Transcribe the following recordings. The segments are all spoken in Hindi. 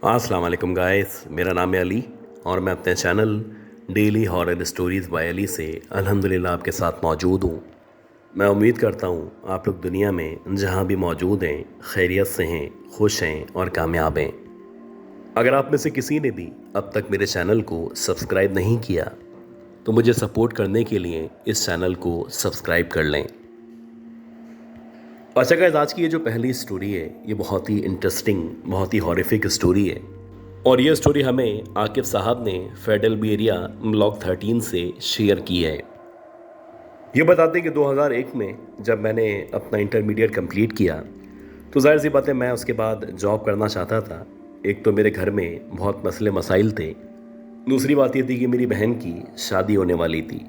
अस्सलाम वालेकुम गाइस, मेरा नाम है अली और मैं अपने channel daily horror stories by Ali से अल्हम्दुलिल्लाह आपके साथ मौजूद हूँ। मैं उम्मीद करता हूँ आप लोग दुनिया में जहाँ भी मौजूद हैं खैरियत से हैं, खुश हैं और कामयाब हैं। अगर आप में से किसी ने भी अब तक मेरे चैनल को सब्सक्राइब नहीं किया तो मुझे सपोर्ट करने के लिए इस चैनल को सब्सक्राइब कर लें। अच्छा गाइस, आज की ये जो पहली स्टोरी है ये बहुत ही इंटरेस्टिंग, बहुत ही हॉरिफिक स्टोरी है और ये स्टोरी हमें आकिब साहब ने फेडरल बी एरिया ब्लॉक 13 से शेयर की है। ये बताते हैं कि 2001 में जब मैंने अपना इंटरमीडिएट कंप्लीट किया तो जाहिर सी बात है मैं उसके बाद जॉब करना चाहता था। एक तो मेरे घर में बहुत मसले मसाइल थे, दूसरी बात ये थी कि मेरी बहन की शादी होने वाली थी।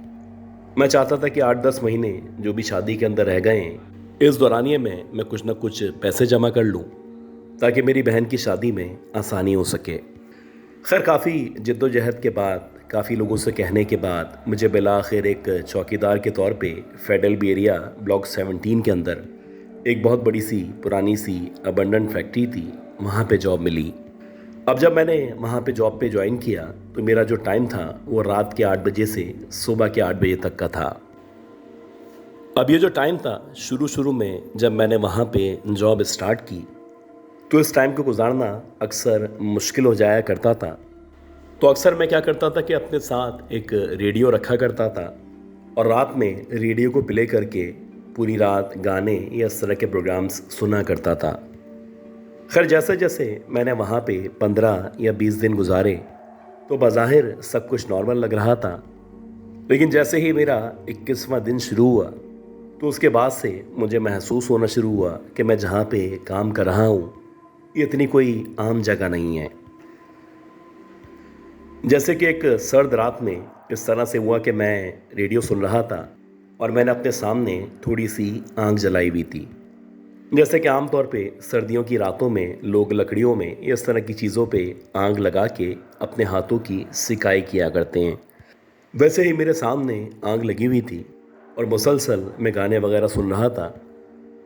मैं चाहता था कि 8-10 महीने जो भी शादी के अंदर रह गए हैं इस दौरानिए में मैं कुछ ना कुछ पैसे जमा कर लूं ताकि मेरी बहन की शादी में आसानी हो सके। खैर काफ़ी जद्दोजहद के बाद, काफ़ी लोगों से कहने के बाद मुझे बिलाखिर एक चौकीदार के तौर पे फेडरल बी एरिया ब्लॉक 17 के अंदर एक बहुत बड़ी सी पुरानी सी अबंडन फैक्ट्री थी, वहाँ पे जॉब मिली। अब जब मैंने वहाँ पे जॉब पे ज्वाइन किया तो मेरा जो टाइम था वो रात के 8 बजे से सुबह के 8 बजे तक का था। अब ये जो टाइम था, शुरू शुरू में जब मैंने वहाँ पे जॉब स्टार्ट की तो इस टाइम को गुजारना अक्सर मुश्किल हो जाया करता था। तो अक्सर मैं क्या करता था कि अपने साथ एक रेडियो रखा करता था और रात में रेडियो को प्ले करके पूरी रात गाने या इस तरह के प्रोग्राम्स सुना करता था। खैर जैसे जैसे मैंने वहाँ पे 15 या 20 दिन गुजारे तो बज़ाहिर सब कुछ नॉर्मल लग रहा था, लेकिन जैसे ही मेरा 21वां दिन शुरू हुआ तो उसके बाद से मुझे महसूस होना शुरू हुआ कि मैं जहाँ पे काम कर रहा हूँ ये इतनी कोई आम जगह नहीं है। जैसे कि एक सर्द रात में इस तरह से हुआ कि मैं रेडियो सुन रहा था और मैंने अपने सामने थोड़ी सी आग जलाई हुई थी। जैसे कि आमतौर पे सर्दियों की रातों में लोग लकड़ियों में इस तरह की चीज़ों पे आग लगा के अपने हाथों की सिकाई किया करते हैं। वैसे ही मेरे सामने आग लगी हुई थी और मुसलसल मैं गाने वगैरह सुन रहा था।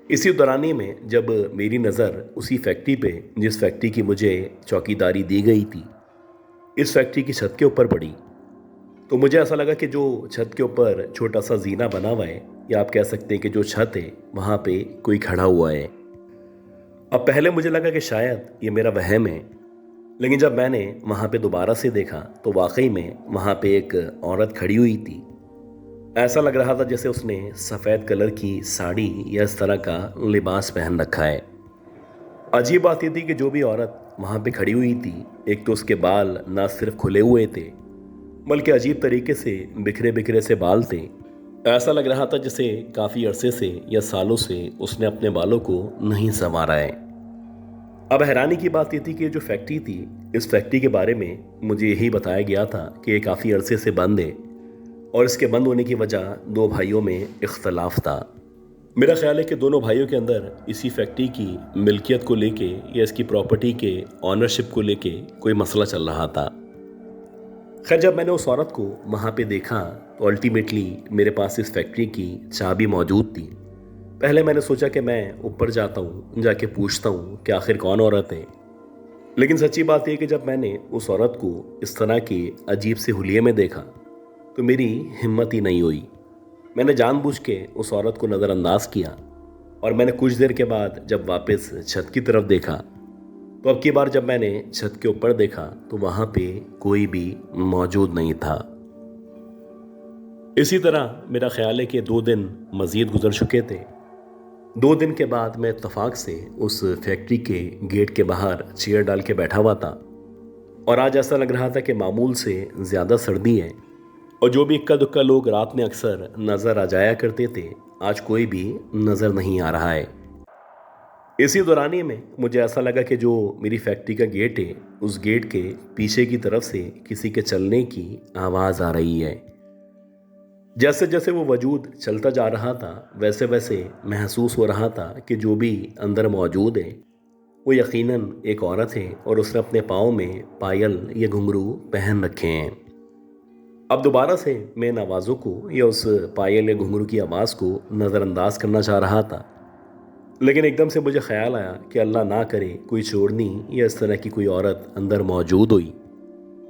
इसी दौरानी में जब मेरी नज़र उसी फैक्ट्री पे, जिस फैक्ट्री की मुझे चौकीदारी दी गई थी, इस फैक्ट्री की छत के ऊपर पड़ी तो मुझे ऐसा लगा कि जो छत के ऊपर छोटा सा जीना बना हुआ है, या आप कह सकते हैं कि जो छत है वहाँ पे कोई खड़ा हुआ है। अब पहले मुझे लगा कि शायद ये मेरा वहम है, लेकिन जब मैंने वहाँ पे दोबारा से देखा तो वाकई में वहाँ पे एक औरत खड़ी हुई थी। ऐसा लग रहा था जैसे उसने सफ़ेद कलर की साड़ी या इस तरह का लिबास पहन रखा है। अजीब बात यह थी कि जो भी औरत वहाँ पे खड़ी हुई थी, एक तो उसके बाल ना सिर्फ खुले हुए थे बल्कि अजीब तरीके से बिखरे बिखरे से बाल थे। ऐसा लग रहा था जैसे काफ़ी अरसे से या सालों से उसने अपने बालों को नहीं संवारा है। अब हैरानी की बात यह थी कि जो फैक्ट्री थी, इस फैक्ट्री के बारे में मुझे यही बताया गया था कि ये काफ़ी अरसे से बंद है और इसके बंद होने की वजह दो भाइयों में इख्तलाफ था। मेरा ख्याल है कि दोनों भाइयों के अंदर इसी फैक्ट्री की मिल्कियत को लेके या इसकी प्रॉपर्टी के ऑनरशिप को लेके कोई मसला चल रहा था। खैर जब मैंने उस औरत को वहाँ पे देखा तो अल्टीमेटली मेरे पास इस फैक्ट्री की चाबी मौजूद थी। पहले मैंने सोचा कि मैं ऊपर जाता हूँ, जाके पूछता हूँ कि आखिर कौन औरत है, लेकिन सच्ची बात यह कि जब मैंने उस औरत को इस तरह के अजीब से हुलिये में देखा तो मेरी हिम्मत ही नहीं हुई। मैंने जानबूझ के उस औरत को नज़रअंदाज किया और मैंने कुछ देर के बाद जब वापस छत की तरफ देखा तो अब की बार जब मैंने छत के ऊपर देखा तो वहाँ पे कोई भी मौजूद नहीं था। इसी तरह मेरा ख्याल है कि 2 दिन मज़ीद गुजर चुके थे। 2 दिन के बाद मैं इत्तेफाक से उस फैक्ट्री के गेट के बाहर चेयर डाल के बैठा हुआ था और आज ऐसा लग रहा था कि मामूल से ज़्यादा सर्दी है और जो भी इक्का दुक्का लोग रात में अक्सर नज़र आ जाया करते थे, आज कोई भी नज़र नहीं आ रहा है। इसी दौरानी में मुझे ऐसा लगा कि जो मेरी फैक्ट्री का गेट है, उस गेट के पीछे की तरफ से किसी के चलने की आवाज़ आ रही है। जैसे जैसे वो वजूद चलता जा रहा था वैसे वैसे महसूस हो रहा था कि जो भी अंदर मौजूद है वो यकीनन एक औरत है और उसने अपने पाँव में पायल या घुंघरू पहन रखे हैं। अब दोबारा से मैं इन आवाज़ों को या उस पायल या घुंघरू की आवाज़ को नज़रअंदाज करना चाह रहा था, लेकिन एकदम से मुझे ख्याल आया कि अल्लाह ना करे कोई चोरनी या इस तरह की कोई औरत अंदर मौजूद हुई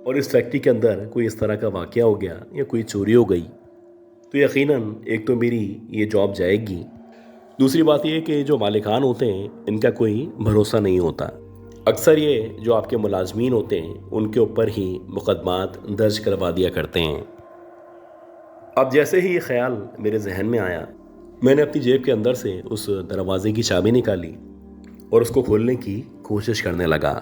और इस फैक्ट्री के अंदर कोई इस तरह का वाक़या हो गया या कोई चोरी हो गई, तो यकीनन एक तो मेरी ये जॉब जाएगी। दूसरी बात ये कि जो मालिकान होते हैं इनका कोई भरोसा नहीं होता। अक्सर ये जो आपके मुलाजमीन होते हैं उनके ऊपर ही मुकदमात दर्ज करवा दिया करते हैं। अब जैसे ही ये ख्याल मेरे जहन में आया, मैंने अपनी जेब के अंदर से उस दरवाजे की चाबी निकाली और उसको खोलने की कोशिश करने लगा।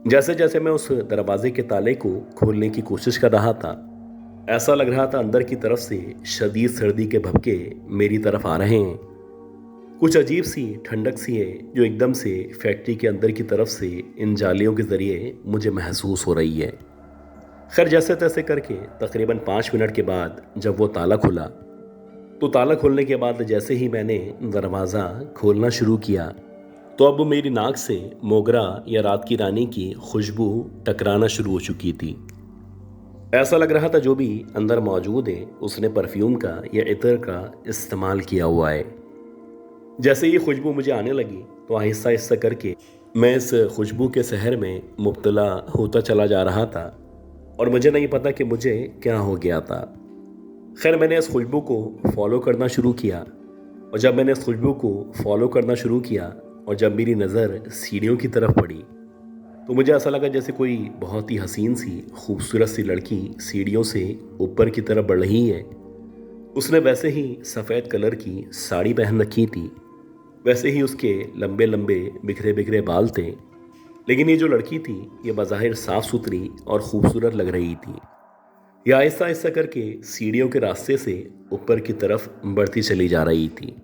जैसे जैसे मैं उस दरवाजे के ताले को खोलने की कोशिश कर रहा था, ऐसा लग रहा था अंदर की तरफ से शदीद सर्दी के भपके मेरी तरफ आ रहे हैं। कुछ अजीब सी ठंडक सी है जो एकदम से फैक्ट्री के अंदर की तरफ से इन जालियों के ज़रिए मुझे महसूस हो रही है। खैर, जैसे तैसे करके तकरीबन 5 मिनट के बाद जब वो ताला खुला, तो ताला खोलने के बाद जैसे ही मैंने दरवाज़ा खोलना शुरू किया, तो अब मेरी नाक से मोगरा या रात की रानी की खुशबू टकराना शुरू हो चुकी थी। ऐसा लग रहा था जो भी अंदर मौजूद है उसने परफ्यूम का या इत्र का इस्तेमाल किया हुआ है। जैसे ये खुशबू मुझे आने लगी तो आहिस्ता आहिस्ता करके मैं इस खुशबू के सहर में मुब्तला होता चला जा रहा था और मुझे नहीं पता कि मुझे क्या हो गया था। खैर, मैंने इस खुशबू को फॉलो करना शुरू किया और जब मैंने इस खुशबू को फॉलो करना शुरू किया और जब मेरी नज़र सीढ़ियों की तरफ पड़ी, तो मुझे ऐसा लगा जैसे कोई बहुत ही हसीन सी खूबसूरत सी लड़की सीढ़ियों से ऊपर की तरफ बढ़ रही है। उसने वैसे ही सफ़ेद कलर की साड़ी पहन रखी थी, वैसे ही उसके लंबे लंबे बिखरे बिखरे बाल थे, लेकिन ये जो लड़की थी ये बज़ाहिर साफ़ सुथरी और ख़ूबसूरत लग रही थी। यह आहिस्ता आहिस्ता करके सीढ़ियों के रास्ते से ऊपर की तरफ बढ़ती चली जा रही थी।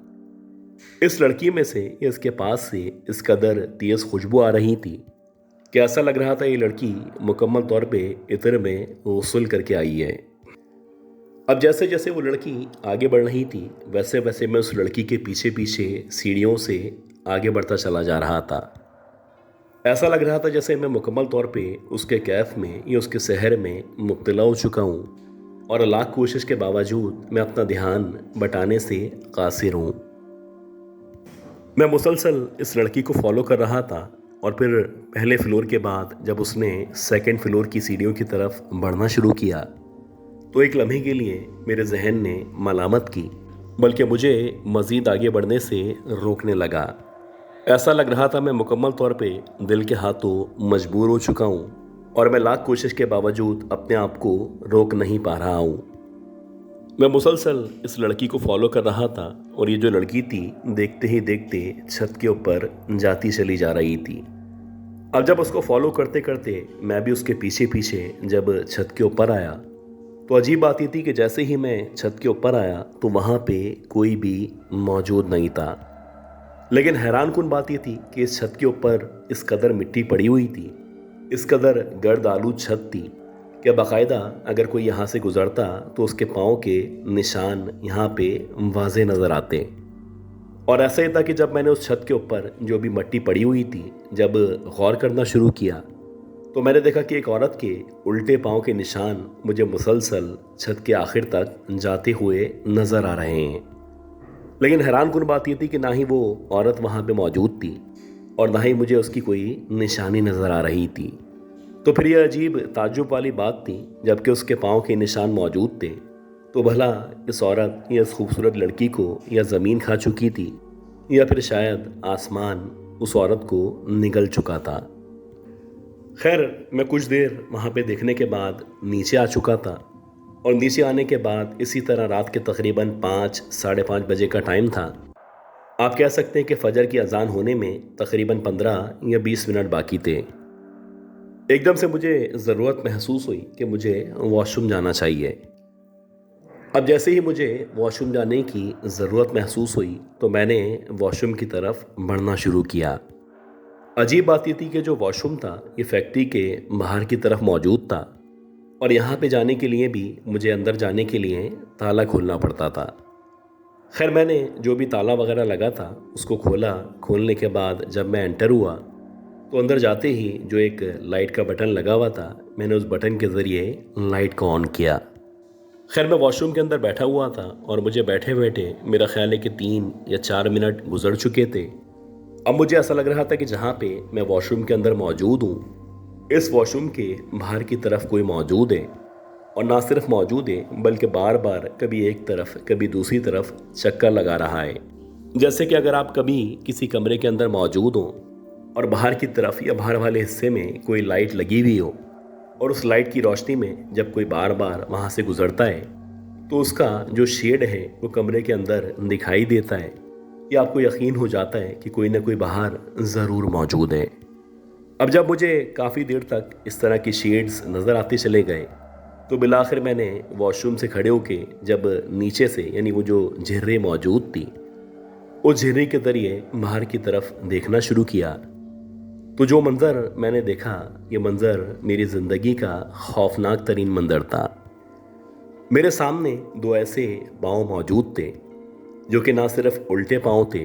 इस लड़की में से या इसके पास से इस कदर तेज़ खुशबू आ रही थी कि ऐसा लग रहा था ये लड़की मुकम्मल तौर पे इत्र में गौसल करके आई है। अब जैसे जैसे वो लड़की आगे बढ़ रही थी, वैसे वैसे मैं उस लड़की के पीछे पीछे सीढ़ियों से आगे बढ़ता चला जा रहा था। ऐसा लग रहा था जैसे मैं मुकम्मल तौर पे उसके कैफ में या उसके शहर में मुब्तला हो चुका हूँ और लाख कोशिश के बावजूद मैं अपना ध्यान बटाने से कासिर हूँ। मैं मुसलसल इस लड़की को फॉलो कर रहा था और फिर पहले फ्लोर के बाद जब उसने सेकंड फ्लोर की सीढ़ियों की तरफ बढ़ना शुरू किया, तो एक लम्हे के लिए मेरे जहन ने मलामत की, बल्कि मुझे मज़ीद आगे बढ़ने से रोकने लगा। ऐसा लग रहा था मैं मुकम्मल तौर पे दिल के हाथों मजबूर हो चुका हूँ और मैं लाख कोशिश के बावजूद अपने आप को रोक नहीं पा रहा हूँ। मैं मुसलसल इस लड़की को फॉलो कर रहा था और ये जो लड़की थी देखते ही देखते छत के ऊपर जाती चली जा रही थी। अब जब उसको फॉलो करते करते मैं भी उसके पीछे पीछे जब छत के ऊपर आया, तो अजीब बात ये थी कि जैसे ही मैं छत के ऊपर आया तो वहाँ पे कोई भी मौजूद नहीं था। लेकिन हैरान कुन बात ये थी कि इस छत के ऊपर इस कदर मिट्टी पड़ी हुई थी, इस कदर गर्द आलूद छत थी कि बाकायदा अगर कोई यहाँ से गुज़रता तो उसके पाँव के निशान यहाँ पे वाज़े नज़र आते। और ऐसा ही था कि जब मैंने उस छत के ऊपर जो भी मिट्टी पड़ी हुई थी जब गौर करना शुरू किया, तो मैंने देखा कि एक औरत के उल्टे पाँव के निशान मुझे मुसलसल छत के आखिर तक जाते हुए नज़र आ रहे हैं। लेकिन हैरान कुन बात ये थी कि ना ही वो औरत वहाँ पे मौजूद थी और ना ही मुझे उसकी कोई निशानी नज़र आ रही थी। तो फिर यह अजीब ताज्जुब वाली बात थी, जबकि उसके पाँव के निशान मौजूद थे, तो भला इस औरत या इस खूबसूरत लड़की को या ज़मीन खा चुकी थी या फिर शायद आसमान उस औरत को निगल चुका था। खैर, मैं कुछ देर वहाँ पे देखने के बाद नीचे आ चुका था और नीचे आने के बाद इसी तरह रात के तकरीबन 5 साढ़े 5 बजे का टाइम था। आप कह सकते हैं कि फ़जर की अजान होने में तकरीबन 15 या 20 मिनट बाकी थे। एकदम से मुझे ज़रूरत महसूस हुई कि मुझे वॉशरूम जाना चाहिए। अब जैसे ही मुझे वॉशरूम जाने की ज़रूरत महसूस हुई तो मैंने वॉशरूम की तरफ बढ़ना शुरू किया। अजीब बात ये थी कि जो वॉशरूम था ये फैक्ट्री के बाहर की तरफ मौजूद था और यहाँ पे जाने के लिए भी मुझे अंदर जाने के लिए ताला खोलना पड़ता था। खैर, मैंने जो भी ताला वगैरह लगा था उसको खोला। खोलने के बाद जब मैं एंटर हुआ तो अंदर जाते ही जो एक लाइट का बटन लगा हुआ था, मैंने उस बटन के ज़रिए लाइट को ऑन किया। खैर मैं वॉशरूम के अंदर बैठा हुआ था और मुझे बैठे बैठे मेरा ख्याल है कि 3 या 4 मिनट गुजर चुके थे। अब मुझे ऐसा लग रहा था कि जहाँ पे मैं वॉशरूम के अंदर मौजूद हूँ, इस वॉशरूम के बाहर की तरफ कोई मौजूद है, और ना सिर्फ मौजूद है बल्कि बार बार कभी एक तरफ कभी दूसरी तरफ चक्कर लगा रहा है। जैसे कि अगर आप कभी किसी कमरे के अंदर मौजूद हो और बाहर की तरफ या बाहर वाले हिस्से में कोई लाइट लगी हुई हो, और उस लाइट की रोशनी में जब कोई बार बार वहाँ से गुजरता है तो उसका जो शेड है वो कमरे के अंदर दिखाई देता है, या आपको यकीन हो जाता है कि कोई ना कोई बाहर ज़रूर मौजूद है। अब जब मुझे काफ़ी देर तक इस तरह की शेड्स नज़र आते चले गए तो बिलाखिर मैंने वॉशरूम से खड़े होके जब नीचे से यानी वो जो झिर्री मौजूद थी उस झिर्री के ज़रिए बाहर की तरफ देखना शुरू किया, तो जो मंज़र मैंने देखा ये मंज़र मेरी ज़िंदगी का खौफनाक तरीन मंज़र था। मेरे सामने दो ऐसे पाँव मौजूद थे जो कि ना सिर्फ उल्टे पाँव थे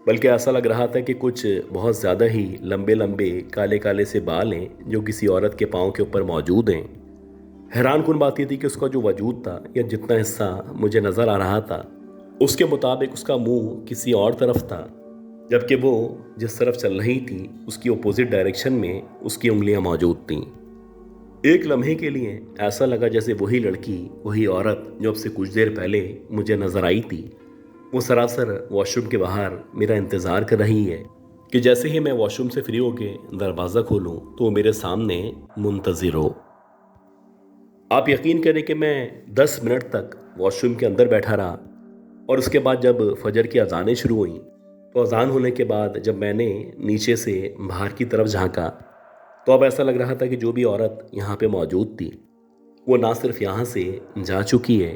बल्कि ऐसा लग रहा था कि कुछ बहुत ज़्यादा ही लंबे लंबे काले काले से बाल हैं जो किसी औरत के पाँव के ऊपर मौजूद हैं। हैरान कुन बात यह थी कि उसका जो वजूद था या जितना हिस्सा मुझे नज़र आ रहा था उसके मुताबिक उसका मुंह किसी और तरफ था, जबकि वो जिस तरफ चल रही थी उसकी अपोजिट डायरेक्शन में उसकी उंगलियां मौजूद थीं। एक लम्हे के लिए ऐसा लगा जैसे वही लड़की वही औरत जो अब से कुछ देर पहले मुझे नजर आई थी वो सरासर वॉशरूम के बाहर मेरा इंतज़ार कर रही है कि जैसे ही मैं वॉशरूम से फ्री होके दरवाज़ा खोलूं तो वो मेरे सामने मुंतज़िर हो। आप यकीन करें कि मैं 10 मिनट तक वॉशरूम के अंदर बैठा रहा, और उसके बाद जब फजर की अजानें शुरू हुई तो अजान होने के बाद जब मैंने नीचे से बाहर की तरफ झांका तो अब ऐसा लग रहा था कि जो भी औरत यहाँ पे मौजूद थी वो ना सिर्फ यहाँ से जा चुकी है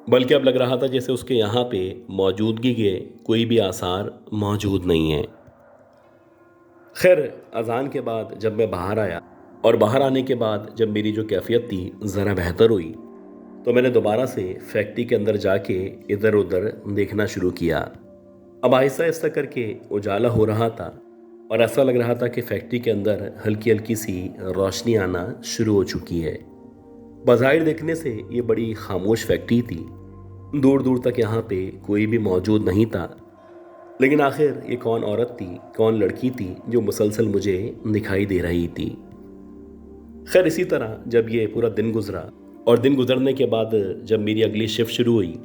बल्कि अब लग रहा था जैसे उसके यहाँ पे मौजूदगी के कोई भी आसार मौजूद नहीं है। खैर अजान के बाद जब मैं बाहर आया और बाहर आने के बाद जब मेरी जो कैफियत थी ज़रा बेहतर हुई तो मैंने दोबारा से फैक्ट्री के अंदर जाके इधर उधर देखना शुरू किया। अब आहिस्ता आहिस्ता करके उजाला हो रहा था और ऐसा लग रहा था कि फैक्ट्री के अंदर हल्की हल्की सी रोशनी आना शुरू हो चुकी है। बज़ाहिर देखने से ये बड़ी खामोश फैक्ट्री थी, दूर दूर तक यहाँ पे कोई भी मौजूद नहीं था, लेकिन आखिर ये कौन औरत थी कौन लड़की थी जो मुसलसल मुझे दिखाई दे रही थी। खैर इसी तरह जब ये पूरा दिन गुजरा और दिन गुजरने के बाद जब मेरी अगली शिफ्ट शुरू हुई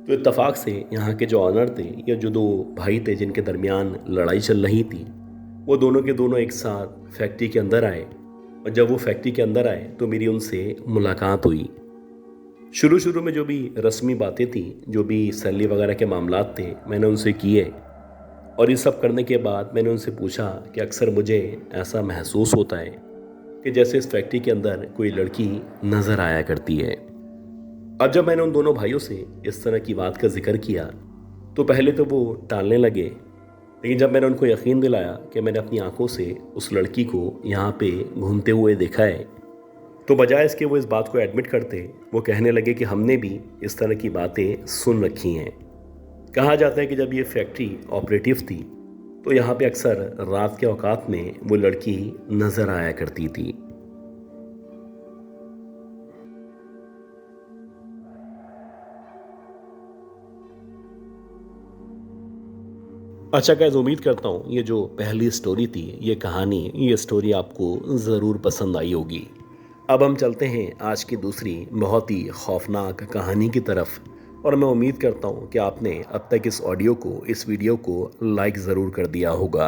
तो इत्तेफाक से यहाँ के जो ऑनर थे या जो दो भाई थे जिनके दरमियान लड़ाई चल रही थी वो दोनों के दोनों एक साथ फैक्ट्री के अंदर आए, और जब वो फैक्ट्री के अंदर आए तो मेरी उनसे मुलाकात हुई। शुरू शुरू में जो भी रस्मी बातें थी जो भी सैलरी वगैरह के मामलात थे मैंने उनसे किए, और ये सब करने के बाद मैंने उनसे पूछा कि अक्सर मुझे ऐसा महसूस होता है कि जैसे इस फैक्ट्री के अंदर कोई लड़की नज़र आया करती है। अब जब मैंने उन दोनों भाइयों से इस तरह की बात का जिक्र किया तो पहले तो वो टालने लगे, लेकिन जब मैंने उनको यकीन दिलाया कि मैंने अपनी आंखों से उस लड़की को यहाँ पे घूमते हुए देखा है तो बजाय इसके वो इस बात को एडमिट करते वो कहने लगे कि हमने भी इस तरह की बातें सुन रखी हैं। कहा जाता है कि जब ये फैक्ट्री ऑपरेटिव थी तो यहाँ पे अक्सर रात के औकात में वो लड़की नज़र आया करती थी। अच्छा गाइस, उम्मीद करता हूँ ये जो पहली स्टोरी थी ये कहानी ये स्टोरी आपको ज़रूर पसंद आई होगी। अब हम चलते हैं आज की दूसरी बहुत ही खौफनाक कहानी की तरफ, और मैं उम्मीद करता हूँ कि आपने अब तक इस ऑडियो को इस वीडियो को लाइक ज़रूर कर दिया होगा।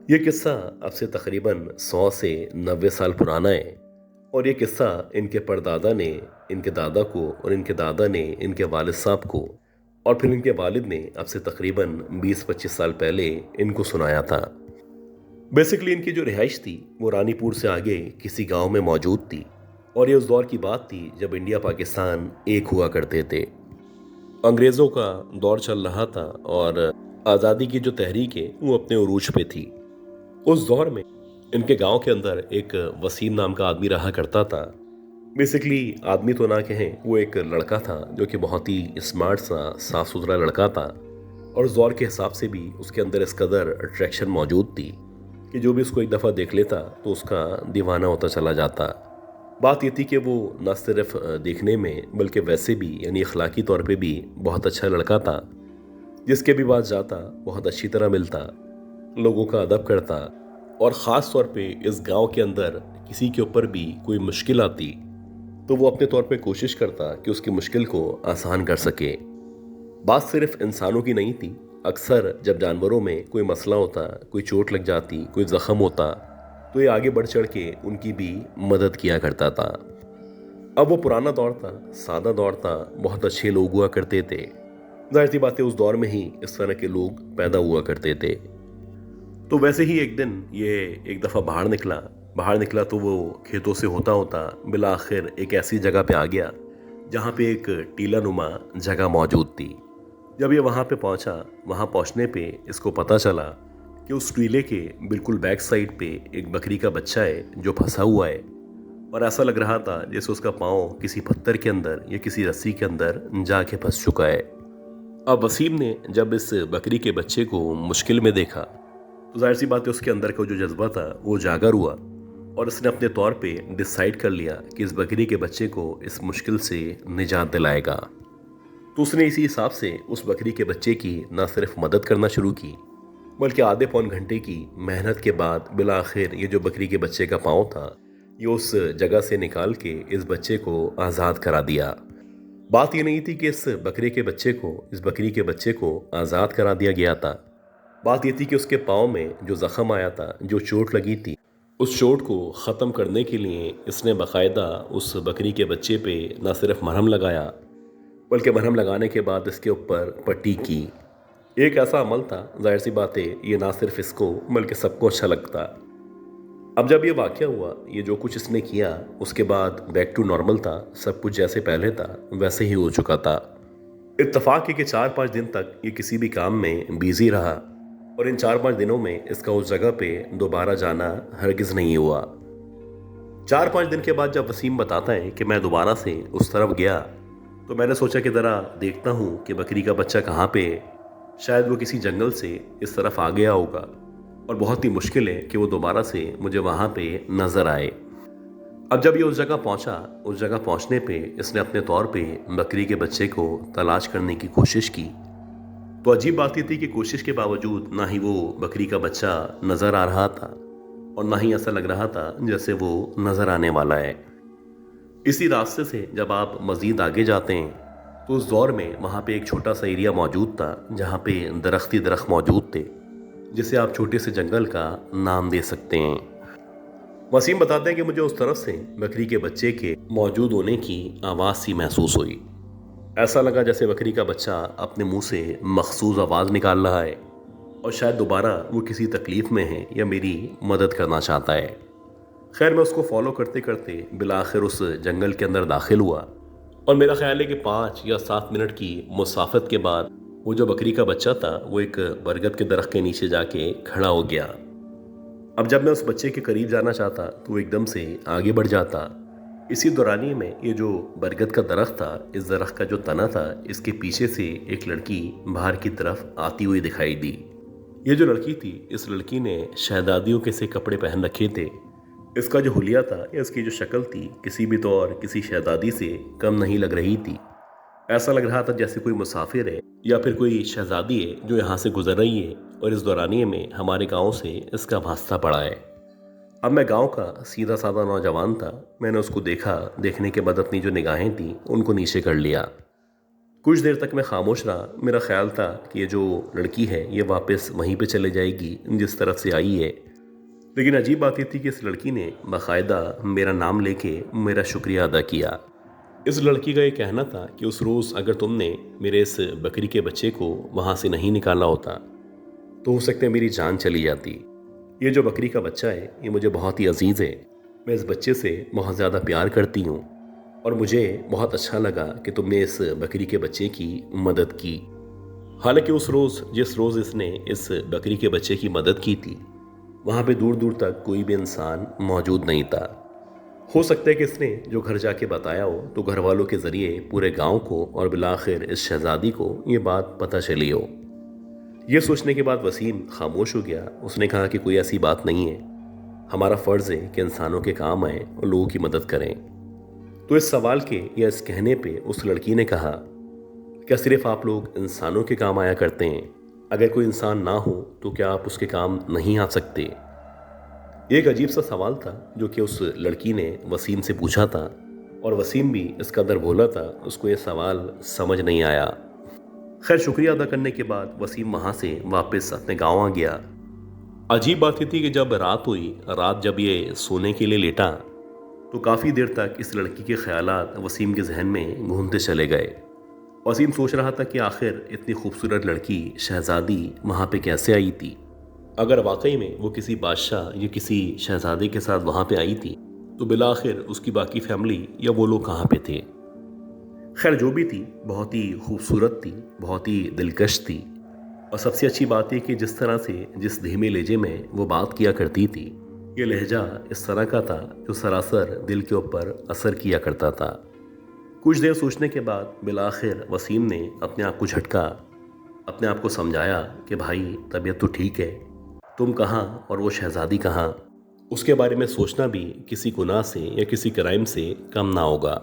ये किस्सा अब से तकरीबन 100 से 90 साल पुराना है, और ये किस्सा इनके परदादा ने इनके दादा को और इनके दादा ने इनके वालिद साहब को और फिर इनके वालिद ने अब से तकरीबन 20-25 साल पहले इनको सुनाया था। बेसिकली इनकी जो रिहाइश थी वो रानीपुर से आगे किसी गांव में मौजूद थी, और ये उस दौर की बात थी जब इंडिया पाकिस्तान एक हुआ करते थे। अंग्रेज़ों का दौर चल रहा था और आज़ादी की जो तहरीक है वो अपने उरूज पे थी। उस दौर में इनके गांव के अंदर एक वसीम नाम का आदमी रहा करता था। बेसिकली आदमी तो ना कहें, वो एक लड़का था जो कि बहुत ही स्मार्ट सा साफ़ सुथरा लड़का था, और उस दौर के हिसाब से भी उसके अंदर इस कदर अट्रैक्शन मौजूद थी कि जो भी उसको एक दफ़ा देख लेता तो उसका दीवाना होता चला जाता। बात ये थी कि वो न सिर्फ देखने में बल्कि वैसे भी यानी अखलाकी तौर पे भी बहुत अच्छा लड़का था, जिसके भी पास जाता बहुत अच्छी तरह मिलता, लोगों का अदब करता, और ख़ास तौर पे इस गांव के अंदर किसी के ऊपर भी कोई मुश्किल आती तो वो अपने तौर पे कोशिश करता कि उसकी मुश्किल को आसान कर सके। बात सिर्फ इंसानों की नहीं थी। अक्सर जब जानवरों में कोई मसला होता, कोई चोट लग जाती, कोई ज़ख्म होता, तो ये आगे बढ़ चढ़ के उनकी भी मदद किया करता था। अब वो पुराना दौर था, सादा दौर था, बहुत अच्छे लोग हुआ करते थे। जाहिर सी बात है उस दौर में ही इस तरह के लोग पैदा हुआ करते थे। तो वैसे ही एक दिन ये एक दफ़ा बाहर निकला तो वो खेतों से होता होता बिला आखिर एक ऐसी जगह पे आ गया जहाँ पे एक टीला नुमा जगह मौजूद थी। जब ये वहाँ पे पहुँचा, वहाँ पहुँचने पे इसको पता चला कि उस टीले के बिल्कुल बैक साइड पे एक बकरी का बच्चा है जो फंसा हुआ है, और ऐसा लग रहा था जैसे उसका पाँव किसी पत्थर के अंदर या किसी रस्सी के अंदर जाके फंस चुका है। अब वसीम ने जब इस बकरी के बच्चे को मुश्किल में देखा तो जाहिर सी बात है उसके अंदर का जो जज्बा था वो जागर हुआ, और उसने अपने तौर पे डिसाइड कर लिया कि इस बकरी के बच्चे को इस मुश्किल से निजात दिलाएगा। तो उसने इसी हिसाब से उस बकरी के बच्चे की न सिर्फ मदद करना शुरू की, बल्कि आधे पौन घंटे की मेहनत के बाद बिला आखिर ये जो बकरी के बच्चे का पाँव था ये उस जगह से निकाल के इस बच्चे को आज़ाद करा दिया। बात ये नहीं थी कि इस बकरी के बच्चे को आज़ाद करा दिया गया था। बात ये थी कि उसके पाँव में जो ज़ख़म आया था, जो चोट लगी थी, उस चोट को ख़त्म करने के लिए इसने बाकायदा उस बकरी के बच्चे पे न सिर्फ मरहम लगाया, बल्कि मरहम लगाने के बाद इसके ऊपर पट्टी की। एक ऐसा अमल था, जाहिर सी बात है ये ना सिर्फ इसको बल्कि सबको अच्छा लगता। अब जब ये वाक़या हुआ, ये जो कुछ इसने किया, उसके बाद बैक टू नॉर्मल था, सब कुछ जैसे पहले था वैसे ही हो चुका था। इत्तफाक है कि 4-5 दिन तक ये किसी भी काम में बिजी रहा, और इन 4-5 दिनों में इसका उस जगह पे दोबारा जाना हरगिज़ नहीं हुआ। 4-5 दिन के बाद जब वसीम बताता है कि मैं दोबारा से उस तरफ गया तो मैंने सोचा कि ज़रा देखता हूँ कि बकरी का बच्चा कहाँ पे है। शायद वो किसी जंगल से इस तरफ आ गया होगा, और बहुत ही मुश्किल है कि वो दोबारा से मुझे वहाँ पे नज़र आए। अब जब ये उस जगह पहुँचा, उस जगह पहुँचने पे इसने अपने तौर पे बकरी के बच्चे को तलाश करने की कोशिश की। तो अजीब बात ये थी कि कोशिश के बावजूद ना ही वो बकरी का बच्चा नज़र आ रहा था, और ना ही ऐसा लग रहा था जैसे वो नज़र आने वाला है। इसी रास्ते से जब आप मज़ीद आगे जाते हैं तो उस दौर में वहाँ पे एक छोटा सा एरिया मौजूद था जहाँ पे दरख्त ही दरख्त मौजूद थे, जिसे आप छोटे से जंगल का नाम दे सकते हैं। वसीम बताते हैं कि मुझे उस तरफ से बकरी के बच्चे के मौजूद होने की आवाज़ सी महसूस हुई। ऐसा लगा जैसे बकरी का बच्चा अपने मुंह से मखसूस आवाज़ निकाल रहा है, और शायद दोबारा वो किसी तकलीफ़ में है या मेरी मदद करना चाहता है। खैर मैं उसको फॉलो करते करते बिला आखिर उस जंगल के अंदर दाखिल हुआ, और मेरा ख्याल है कि 5 या 7 मिनट की मुसाफत के बाद वो जो बकरी का बच्चा था वो एक बरगद के दरख्त के नीचे जाके खड़ा हो गया। अब जब मैं उस बच्चे के करीब जाना चाहता तो वो एकदम से आगे बढ़ जाता। इसी दौरानिए में ये जो बरगद का दरख्त था, इस दरख्त का जो तना था, इसके पीछे से एक लड़की बाहर की तरफ आती हुई दिखाई दी। ये जो लड़की थी, इस लड़की ने शहजादियों के से कपड़े पहन रखे थे। इसका जो हुलिया था या इसकी जो शक्ल थी किसी भी तौर किसी शहजादी से कम नहीं लग रही थी। ऐसा लग रहा था जैसे कोई मुसाफिर है या फिर कोई शहजादी है जो यहाँ से गुजर रही है, और इस दौरानिए में हमारे गांव से इसका वास्ता पड़ा है। अब मैं गांव का सीधा साधा नौजवान था। मैंने उसको देखा, देखने के बाद अपनी जो निगाहें थी उनको नीचे कर लिया। कुछ देर तक मैं खामोश रहा। मेरा ख्याल था कि ये जो लड़की है ये वापस वहीं पे चले जाएगी जिस तरफ से आई है, लेकिन अजीब बात ये थी कि इस लड़की ने बाकायदा मेरा नाम लेके मेरा शुक्रिया अदा किया। इस लड़की का ये कहना था कि उस रोज़ अगर तुमने मेरे इस बकरी के बच्चे को वहाँ से नहीं निकाला होता तो हो सकता है मेरी जान चली जाती। ये जो बकरी का बच्चा है ये मुझे बहुत ही अजीज़ है। मैं इस बच्चे से बहुत ज़्यादा प्यार करती हूँ, और मुझे बहुत अच्छा लगा कि तुमने इस बकरी के बच्चे की मदद की। हालांकि उस रोज़ जिस रोज़ इसने इस बकरी के बच्चे की मदद की थी वहाँ पे दूर दूर तक कोई भी इंसान मौजूद नहीं था। हो सकता है कि इसने जो घर जाके बताया हो तो घर वालों के ज़रिए पूरे गांव को और बिलाखिर इस शहजादी को ये बात पता चली हो। ये सोचने के बाद वसीम खामोश हो गया। उसने कहा कि कोई ऐसी बात नहीं है। हमारा फ़र्ज़ है कि इंसानों के काम आएँ और लोगों की मदद करें। तो इस सवाल के या इस कहने पे उस लड़की ने कहा, क्या सिर्फ आप लोग इंसानों के काम आया करते हैं? अगर कोई इंसान ना हो तो क्या आप उसके काम नहीं आ सकते? ये एक अजीब सा सवाल था जो कि उस लड़की ने वसीम से पूछा था, और वसीम भी इस कदर भोला था, उसको ये सवाल समझ नहीं आया। खैर, शुक्रिया अदा करने के बाद वसीम वहाँ से वापस अपने गाँव आ गया। अजीब बात ये थी कि जब रात हुई, रात जब ये सोने के लिए लेटा, तो काफ़ी देर तक इस लड़की के ख्यालात वसीम के जहन में घूमते चले गए। वसीम सोच रहा था कि आखिर इतनी खूबसूरत लड़की शहज़ादी वहाँ पे कैसे आई थी। अगर वाकई में वो किसी बादशाह या किसी शहज़ादे के साथ वहाँ पे आई थी, तो बिला आखिर उसकी बाकी फैमिली या वो लोग कहाँ पे थे। खैर, जो भी थी, बहुत ही खूबसूरत थी, बहुत ही दिलकश थी। और सबसे अच्छी बात यह कि जिस तरह से, जिस धीमे लहजे में वो बात किया करती थी, ये लहजा इस तरह का था जो सरासर दिल के ऊपर असर किया करता था। कुछ देर सोचने के बाद बिलाखिर वसीम ने अपने आप को झटका, अपने आप को समझाया कि भाई, तबीयत तो ठीक है, तुम कहाँ और वो शहज़ादी कहाँ, उसके बारे में सोचना भी किसी गुनाह से या किसी क्राइम से कम ना होगा।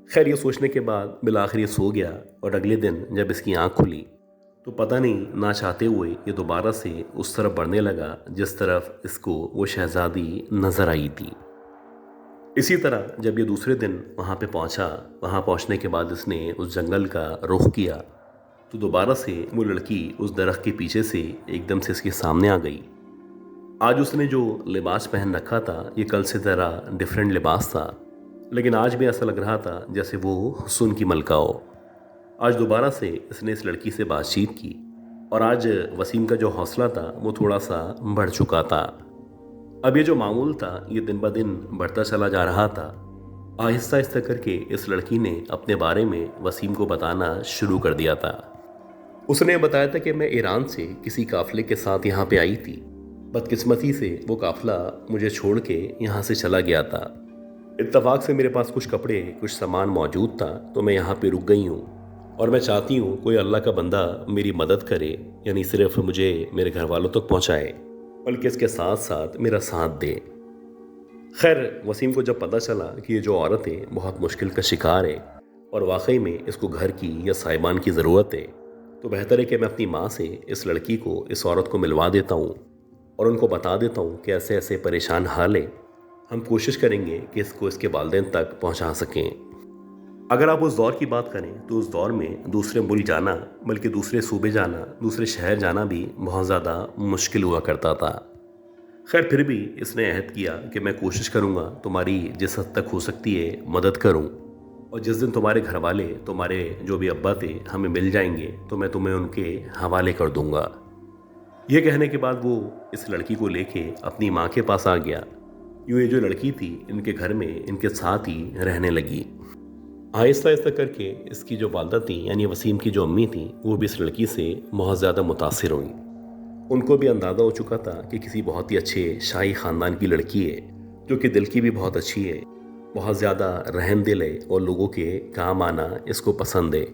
खैर, ये सोचने के बाद बिलाखिर ये सो गया, और अगले दिन जब इसकी आँख खुली तो पता नहीं ना चाहते हुए ये दोबारा से उस तरफ बढ़ने लगा जिस तरफ इसको वो शहज़ादी नज़र आई थी। इसी तरह जब ये दूसरे दिन वहाँ पे पहुँचा, वहाँ पहुँचने के बाद इसने उस जंगल का रुख किया, तो दोबारा से वो लड़की उस दरख्त के पीछे से एकदम से इसके सामने आ गई। आज उसने जो लिबास पहन रखा था, ये कल से ज़रा डिफरेंट लिबास था, लेकिन आज भी ऐसा लग रहा था जैसे वो हुस्न की मलका हो। आज दोबारा से इसने इस लड़की से बातचीत की, और आज वसीम का जो हौसला था वो थोड़ा सा बढ़ चुका था। अब ये जो मामूल था, ये दिन ब दिन बढ़ता चला जा रहा था। आहिस्ता आहिस्ता करके इस लड़की ने अपने बारे में वसीम को बताना शुरू कर दिया था। उसने बताया था कि मैं ईरान से किसी काफ़िले के साथ यहाँ पे आई थी। बदकिस्मती से वो काफ़िला मुझे छोड़ के यहाँ से चला गया था। इत्तफाक से मेरे पास कुछ कपड़े, कुछ सामान मौजूद था, तो मैं यहाँ पे रुक गई हूँ, और मैं चाहती हूँ कोई अल्लाह का बंदा मेरी मदद करे, यानी सिर्फ मुझे मेरे घर वालों तक पहुँचाए, बल्कि इसके साथ साथ मेरा साथ दे। खैर, वसीम को जब पता चला कि ये जो औरत है बहुत मुश्किल का शिकार है और वाकई में इसको घर की या साइबान की ज़रूरत है, तो बेहतर है कि मैं अपनी माँ से इस लड़की को, इस औरत को मिलवा देता हूँ और उनको बता देता हूँ कि ऐसे ऐसे परेशान हाल है। हम कोशिश करेंगे कि इसको इसके वालिदैन तक पहुँचा सकें। अगर आप उस दौर की बात करें तो उस दौर में दूसरे मुल्क जाना, बल्कि दूसरे सूबे जाना, दूसरे शहर जाना भी बहुत ज़्यादा मुश्किल हुआ करता था। खैर, फिर भी इसने अहद किया कि मैं कोशिश करूँगा, तुम्हारी जिस हद तक हो सकती है मदद करूँ, और जिस दिन तुम्हारे घर वाले, तुम्हारे जो भी अब्बा थे, हमें मिल जाएंगे तो मैं तुम्हें उनके हवाले कर दूँगा। ये कहने के बाद वो इस लड़की को लेके अपनी माँ के पास आ गया। यूँ ये जो लड़की थी, इनके घर में इनके साथ ही रहने लगी। आहिस्ता आहिस्ता करके इसकी जो वालदा थी, यानी वसीम की जो अम्मी थी, वो भी इस लड़की से बहुत ज़्यादा मुतासिर हुई। उनको भी अंदाज़ा हो चुका था कि किसी बहुत ही अच्छे शाही ख़ानदान की लड़की है, जो कि दिल की भी बहुत अच्छी है, बहुत ज़्यादा रहम दिल है और लोगों के काम आना इसको पसंद है।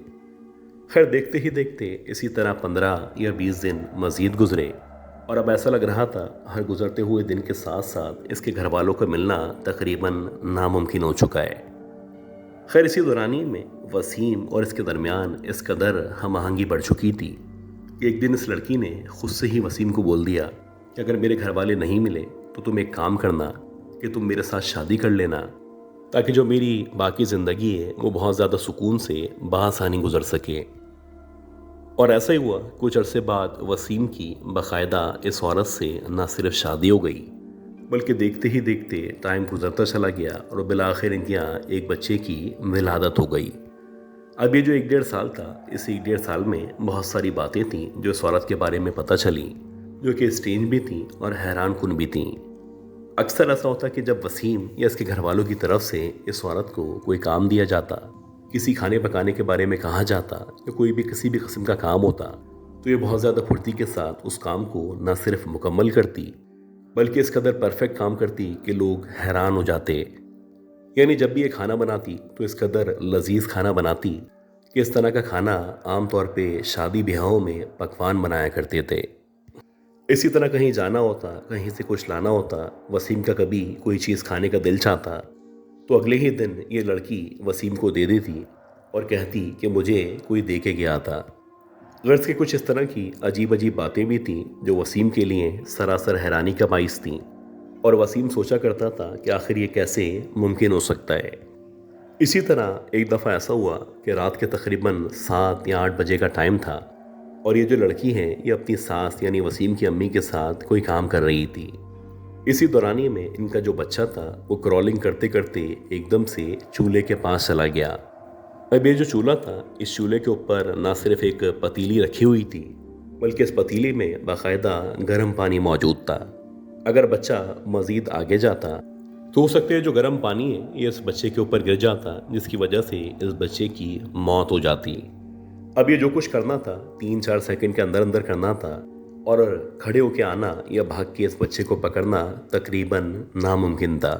खैर, देखते ही देखते इसी तरह 15 या 20 दिन मज़ीद गुजरे, और अब ऐसा लग रहा था हर गुजरते हुए दिन के साथ साथ इसके घर वालों को मिलना तकरीबन नामुमकिन हो चुका है। खैर, इसी दौरानी में वसीम और इसके दरमियान इस कदर हम आहंगी बढ़ चुकी थी कि एक दिन इस लड़की ने खुद से ही वसीम को बोल दिया कि अगर मेरे घर वाले नहीं मिले तो तुम एक काम करना कि तुम मेरे साथ शादी कर लेना, ताकि जो मेरी बाकी ज़िंदगी है वो बहुत ज़्यादा सुकून से बआसानी गुजर सके। और ऐसा ही हुआ। कुछ अरसे बाद वसीम की बाकायदा इस औरत से न सिर्फ शादी हो गई, बल्कि देखते ही देखते टाइम गुजरता चला गया और बिलाखिर इनके यहाँ एक बच्चे की विलादत हो गई। अब ये जो 1-1.5 साल था, इस 1-1.5 साल में बहुत सारी बातें थीं जो इस औरत के बारे में पता चली, जो कि स्ट्रेंज भी थीं और हैरान कुन भी थीं। अक्सर ऐसा होता कि जब वसीम या इसके घर वालों की तरफ से इस औरत को कोई काम दिया जाता, किसी खाने पकाने के बारे में कहा जाता या कोई भी किसी भी किस्म का काम होता, तो ये बहुत ज़्यादा फुर्ती के साथ उस काम को न सिर्फ मुकम्मल करती, बल्कि इस कदर परफेक्ट काम करती कि लोग हैरान हो जाते। यानी जब भी ये खाना बनाती तो इस कदर लजीज खाना बनाती कि इस तरह का खाना आम तौर पे शादी ब्याहों में पकवान बनाया करते थे। इसी तरह कहीं जाना होता, कहीं से कुछ लाना होता, वसीम का कभी कोई चीज़ खाने का दिल चाहता, तो अगले ही दिन ये लड़की वसीम को दे देती और कहती कि मुझे कोई दे के गया था। गर्ज के कुछ इस तरह की अजीब अजीब बातें भी थीं जो वसीम के लिए सरासर हैरानी का बाइस थीं, और वसीम सोचा करता था कि आखिर ये कैसे मुमकिन हो सकता है। इसी तरह एक दफ़ा ऐसा हुआ कि रात के तकरीबन 7 या 8 बजे का टाइम था, और ये जो लड़की है ये अपनी सास यानी वसीम की अम्मी के साथ कोई काम कर रही थी। इसी दौरानिए में इनका जो बच्चा था वो क्रॉलिंग करते करते एकदम से चूल्हे के पास चला गया। अब ये जो चूल्हा था, इस चूल्हे के ऊपर ना सिर्फ एक पतीली रखी हुई थी, बल्कि इस पतीली में बाकायदा गर्म पानी मौजूद था। अगर बच्चा मज़ीद आगे जाता तो हो सकता है जो गर्म पानी है ये इस बच्चे के ऊपर गिर जाता, जिसकी वजह से इस बच्चे की मौत हो जाती। अब ये जो कुछ करना था 3-4 सेकंड के अंदर अंदर करना था, और खड़े होके आना या भाग के इस बच्चे को पकड़ना तकरीबन नामुमकिन था।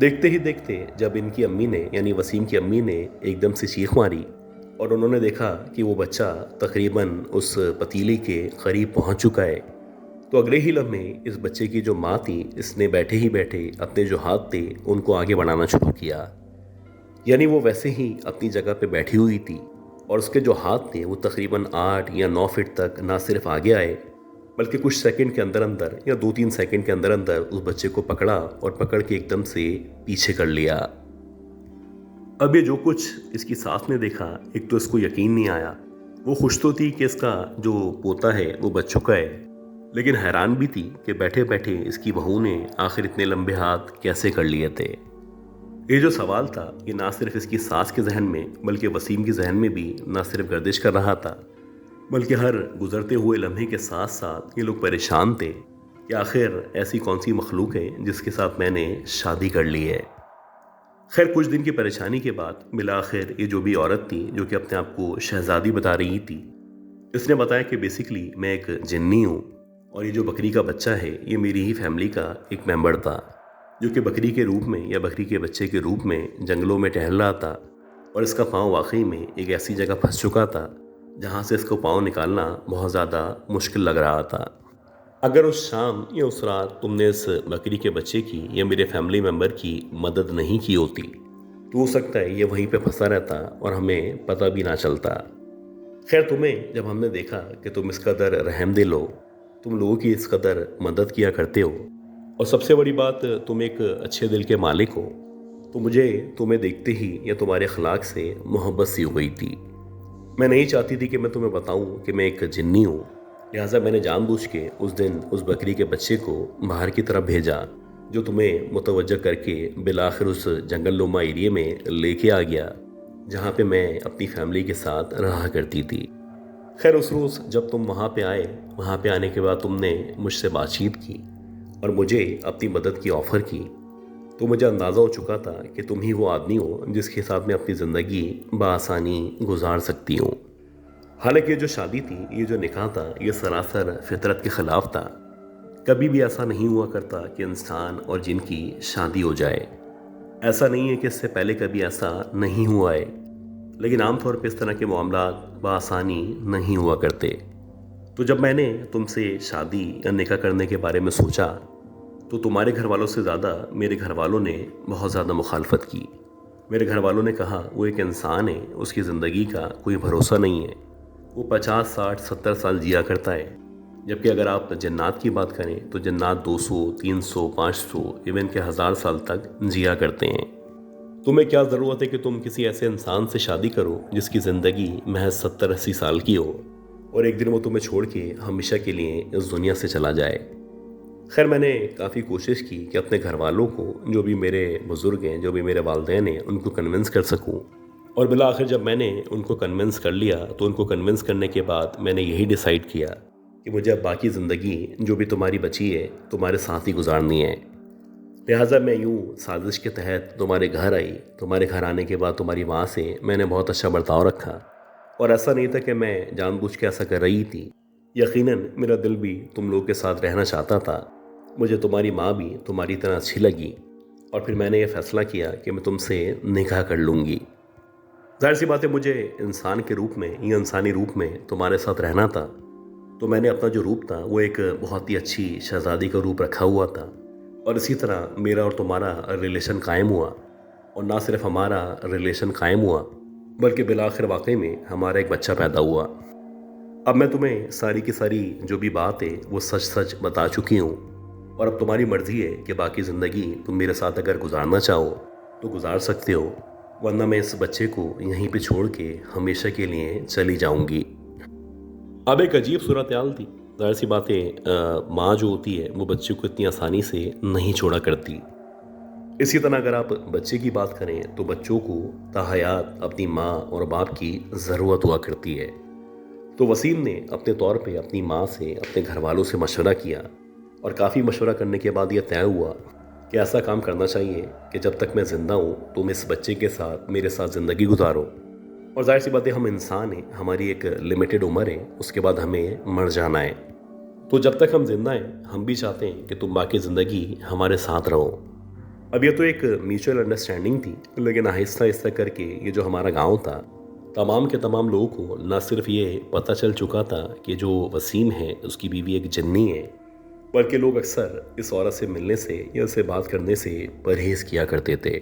देखते ही देखते जब इनकी अम्मी ने यानी वसीम की अम्मी ने एकदम से चीख मारी और उन्होंने देखा कि वो बच्चा तकरीबन उस पतीली के करीब पहुंच चुका है, तो अगले ही लम्हे इस बच्चे की जो माँ थी, इसने बैठे ही बैठे अपने जो हाथ थे उनको आगे बढ़ाना शुरू किया। यानी वो वैसे ही अपनी जगह पे बैठी हुई थी और उसके जो हाथ थे वो तकरीबन 8 या 9 फीट तक ना सिर्फ आगे आए, बल्कि कुछ सेकंड के अंदर अंदर या 2-3 सेकंड के अंदर अंदर उस बच्चे को पकड़ा और पकड़ के एकदम से पीछे कर लिया। अब ये जो कुछ इसकी सास ने देखा, एक तो इसको यकीन नहीं आया। वो खुश तो थी कि इसका जो पोता है वो बच चुका है, लेकिन हैरान भी थी कि बैठे बैठे इसकी बहू ने आखिर इतने लंबे हाथ कैसे कर लिए थे। ये जो सवाल था ये ना सिर्फ इसकी सास के जहन में बल्कि वसीम के जहन में भी ना सिर्फ गर्दिश कर रहा था, बल्कि हर गुजरते हुए लम्हे के साथ साथ ये लोग परेशान थे कि आखिर ऐसी कौन सी मखलूक है जिसके साथ मैंने शादी कर ली है। खैर, कुछ दिन की परेशानी के बाद मिला आखिर ये जो भी औरत थी जो कि अपने आप को शहजादी बता रही थी, इसने बताया कि बेसिकली मैं एक जिन्नी हूँ और ये जो बकरी का बच्चा है ये मेरी ही फैमिली का एक मेंबर था, जो कि बकरी के रूप में या बकरी के बच्चे के रूप में जंगलों में टहल रहा था, और इसका पाँव वाकई में एक ऐसी जगह फंस चुका था जहाँ से इसको पाँव निकालना बहुत ज़्यादा मुश्किल लग रहा था। अगर उस शाम या उस रात तुमने इस बकरी के बच्चे की या मेरे फैमिली मेम्बर की मदद नहीं की होती तो हो सकता है ये वहीं पे फंसा रहता और हमें पता भी ना चलता। खैर, तुम्हें जब हमने देखा कि तुम इस कदर रहमदिल हो, तुम लोगों की इस कदर मदद किया करते हो, और सबसे बड़ी बात तुम एक अच्छे दिल के मालिक हो, तो मुझे तुम्हें देखते ही या तुम्हारे अखलाक से मोहब्बत सी हो गई थी। मैं नहीं चाहती थी कि मैं तुम्हें बताऊं कि मैं एक जिन्नी हूँ, लिहाजा मैंने जानबूझ के उस दिन उस बकरी के बच्चे को बाहर की तरफ भेजा, जो तुम्हें मुतवज्जह करके बिलाखिर उस जंगल नुमा एरिया में लेके आ गया जहाँ पे मैं अपनी फैमिली के साथ रहा करती थी। खैर, उस रोज़ जब तुम वहाँ पे आए, वहाँ पे आने के बाद तुमने मुझसे बातचीत की और मुझे अपनी मदद की ऑफ़र की, तो मुझे अंदाज़ा हो चुका था कि तुम ही वो आदमी हो जिसके साथ मैं अपनी ज़िंदगी बआसानी गुजार सकती हूँ। हालांकि ये जो शादी थी, ये जो निकाह था, ये सरासर फितरत के ख़िलाफ़ था। कभी भी ऐसा नहीं हुआ करता कि इंसान और जिन की शादी हो जाए। ऐसा नहीं है कि इससे पहले कभी ऐसा नहीं हुआ है, लेकिन आमतौर पर इस तरह के मामलात बआसानी नहीं हुआ करते। तो जब मैंने तुमसे शादी या निकाह करने के बारे में सोचा, तो तुम्हारे घर वालों से ज़्यादा मेरे घर वालों ने बहुत ज़्यादा मुखालफत की। मेरे घर वालों ने कहा वो एक इंसान है, उसकी ज़िंदगी का कोई भरोसा नहीं है, वो 50, 60, 70 साल जिया करता है, जबकि अगर आप जन्नात की बात करें तो जन्नात 200, 300, 500 इवन के 1000 साल तक जिया करते हैं। तुम्हें क्या ज़रूरत है कि तुम किसी ऐसे इंसान से शादी करो जिसकी ज़िंदगी महज 70-80 साल की हो और एक दिन वो तुम्हें छोड़ के हमेशा के लिए इस दुनिया से चला जाए। खैर, मैंने काफ़ी कोशिश की कि अपने घर वालों को, जो भी मेरे बुज़ुर्ग हैं, जो भी मेरे वालिदैन हैं, उनको कन्विंस कर सकूं, और बिला आखिर जब मैंने उनको कन्विंस कर लिया तो उनको कन्विंस करने के बाद मैंने यही डिसाइड किया कि मुझे अब बाकी ज़िंदगी जो भी तुम्हारी बची है तुम्हारे साथ ही गुजारनी है। लिहाजा मैं यूँ साजिश के तहत तुम्हारे घर आई। तुम्हारे घर आने के बाद तुम्हारी माँ से मैंने बहुत अच्छा बर्ताव रखा, और ऐसा नहीं था कि मैं जानबूझ के ऐसा कर रही थी। यकीनन मेरा दिल भी तुम लोगों के साथ रहना चाहता था। मुझे तुम्हारी माँ भी तुम्हारी तरह अच्छी लगी, और फिर मैंने ये फ़ैसला किया कि मैं तुमसे निकाह कर लूँगी। जाहिर सी बात है, मुझे इंसान के रूप में या इंसानी रूप में तुम्हारे साथ रहना था, तो मैंने अपना जो रूप था वो एक बहुत ही अच्छी शहज़ादी का रूप रखा हुआ था, और इसी तरह मेरा और तुम्हारा रिलेशन कायम हुआ। और ना सिर्फ हमारा रिलेशन कायम हुआ, बल्कि बिलाखिर वाकई में हमारा एक बच्चा पैदा हुआ। अब मैं तुम्हें सारी की सारी जो भी बात है वो सच सच बता चुकी हूँ, और अब तुम्हारी मर्ज़ी है कि बाकी ज़िंदगी तुम मेरे साथ अगर गुजारना चाहो तो गुजार सकते हो, वरना मैं इस बच्चे को यहीं पे छोड़ के हमेशा के लिए चली जाऊंगी। अब एक अजीब सूरत हाल थी। ज़ाहिर सी बात है, माँ जो होती है वो बच्चे को इतनी आसानी से नहीं छोड़ा करती। इसी तरह अगर आप बच्चे की बात करें तो बच्चों को ताहयात अपनी माँ और बाप की ज़रूरत हुआ करती है। तो वसीम ने अपने तौर पे अपनी माँ से, अपने घर वालों से मशवरा किया, और काफ़ी मशवरा करने के बाद यह तय हुआ कि ऐसा काम करना चाहिए कि जब तक मैं ज़िंदा हूँ तुम इस बच्चे के साथ मेरे साथ ज़िंदगी गुजारो। और जाहिर सी बात है, हम इंसान हैं, हमारी एक लिमिटेड उम्र है, उसके बाद हमें मर जाना है। तो जब तक हम जिंदा हैं हम भी चाहते हैं कि तुम बाकी ज़िंदगी हमारे साथ रहो। अब ये तो एक म्यूचुअल अंडरस्टैंडिंग थी, लेकिन आहिस्ता आहिस्ता करके ये जो हमारा गांव था, तमाम के तमाम लोगों को न सिर्फ ये पता चल चुका था कि जो वसीम है उसकी बीवी एक जिन्नी है, बल्कि लोग अक्सर इस औरत से मिलने से या उससे बात करने से परहेज़ किया करते थे।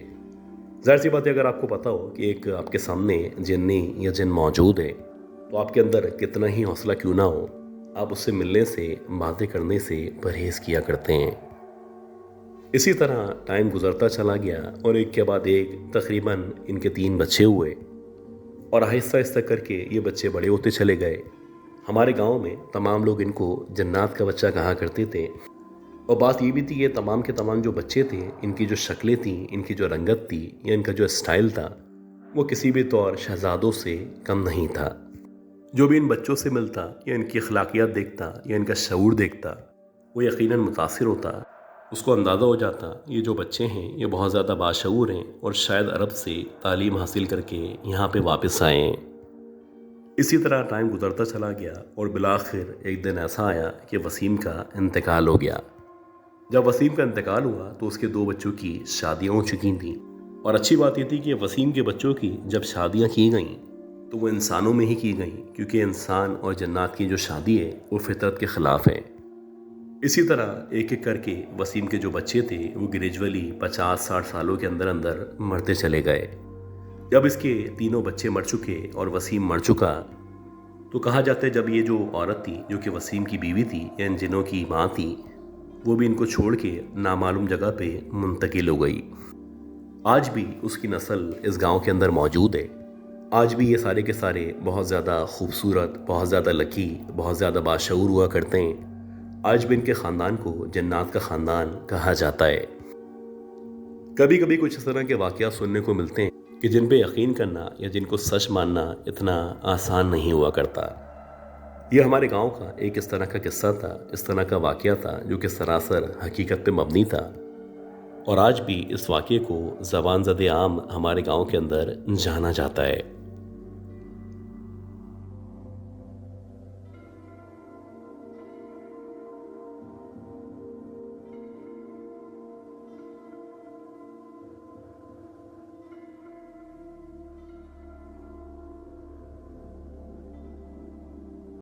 ज़ाहिर सी बात है, अगर आपको पता हो कि एक आपके सामने जिन्नी या जिन मौजूद है, तो आपके अंदर कितना ही हौसला क्यों ना हो, आप उससे मिलने से, बातें करने से परहेज़ किया करते हैं। इसी तरह टाइम गुजरता चला गया, और एक के बाद एक तकरीबन इनके 3 बच्चे हुए, और आहिस्ता आहिस्ता करके ये बच्चे बड़े होते चले गए। हमारे गांव में तमाम लोग इनको जन्नात का बच्चा कहा करते थे। और बात ये भी थी, ये तमाम के तमाम जो बच्चे थे, इनकी जो शक्लें थीं, इनकी जो रंगत थी, या इनका जो स्टाइल था, वो किसी भी तौर शहजादों से कम नहीं था। जो भी इन बच्चों से मिलता या इनकी अखलाकियात देखता या इनका शऊर देखता, वो यकीनन मुतासिर होता। उसको अंदाज़ा हो जाता ये जो बच्चे हैं ये बहुत ज़्यादा बाशऊर हैं, और शायद अरब से तालीम हासिल करके यहाँ पे वापस आए हैं। इसी तरह टाइम गुजरता चला गया, और बिलाखिर एक दिन ऐसा आया कि वसीम का इंतकाल हो गया। जब वसीम का इंतकाल हुआ तो उसके 2 बच्चों की शादियाँ हो चुकी थीं, और अच्छी बात ये थी कि वसीम के बच्चों की जब शादियाँ की गईं तो वो इंसानों में ही की गईं, क्योंकि इंसान और जन्नात की जो शादी है वो फितरत के ख़िलाफ़ है। इसी तरह एक एक करके वसीम के जो बच्चे थे वो ग्रेजुअली 50-60 सालों के अंदर अंदर मरते चले गए। जब इसके तीनों बच्चे मर चुके और वसीम मर चुका, तो कहा जाता है जब ये जो औरत थी, जो कि वसीम की बीवी थी या इन जिनों की माँ थी, वो भी इनको छोड़ के नामालूम जगह पे मुंतकिल हो गई। आज भी उसकी नस्ल इस गांव के अंदर मौजूद है। आज भी ये सारे के सारे बहुत ज़्यादा खूबसूरत, बहुत ज़्यादा लकी, बहुत ज़्यादा बाशऊर हुआ करते हैं। आज भी इनके ख़ानदान को जन्नात का ख़ानदान कहा जाता है। कभी कभी कुछ इस तरह के वाक़यात सुनने को मिलते हैं कि जिन पे यकीन करना या जिनको सच मानना इतना आसान नहीं हुआ करता। ये हमारे गांव का एक इस तरह का किस्सा था, इस तरह का वाक़या था जो कि सरासर हकीकत पे मबनी था, और आज भी इस वाक़े को ज़बान ज़द आम हमारे गांव के अंदर जाना जाता है।